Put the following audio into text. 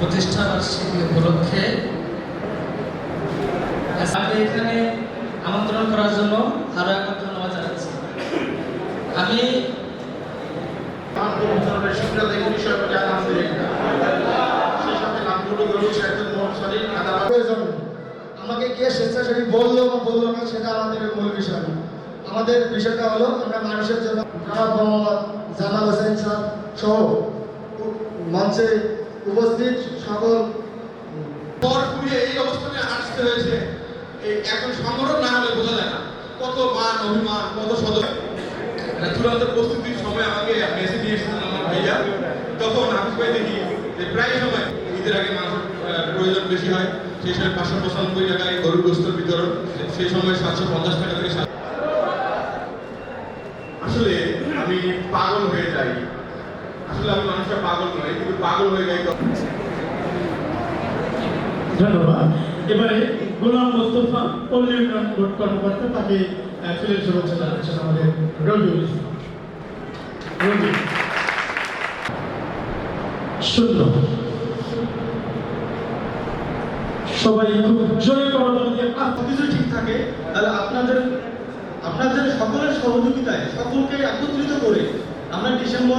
প্রতিষ্ঠা বার্ষিকী উপলক্ষে আমি এখানে আমন্ত্রণ করার জন্য আরো একবার ধন্যবাদ জানাচ্ছি। আমি আমাকে কে স্বেচ্ছাসেবী বললো বা বললো না সেটা আমাদের মূল বিষয় না। আমাদের বিষয়টা হলো আমরা মানুষের জন্য জামাল হোসেন সহ মঞ্চে উপস্থিত সকল এই অবস্থানে আসতে হয়েছে। এই এখন সংগঠন না হলে বোঝা যায় না কত মান অভিমান কত সদস্য। চূড়ান্ত প্রস্তুতির সময় আমাকে মেসে নিয়ে এসেছিলেন আমার ভাইয়া। তখন আমি দেখি যে প্রায় সময় ঈদের আগে মানুষের প্রয়োজন বেশি হয়, সেই সময় 595 টাকায় গরুর গোস্তের বিতরণ, সেই সময় 750 টাকা থেকে আসলে আমি পাগল হয়ে যাই। আসলে আমি মানুষের পাগল নয়, কিন্তু পাগল হয়ে যাই। ধন্যবাদ। এবারে গোলাম মোস্তফা পল্লী উন্নয়ন বোর্ড কর্মকর্তা, তাকে ফুলের শুভেচ্ছা জানাচ্ছেন আমাদের রবিউল ইসলাম। শূন্য। সবাই খুব জোরে করতালি দিয়ে কিছু ঠিক থাকে, তাহলে আপনাদের সকলের সহযোগিতায় সকলকে একত্রিত করে আমরা ডিসেম্বর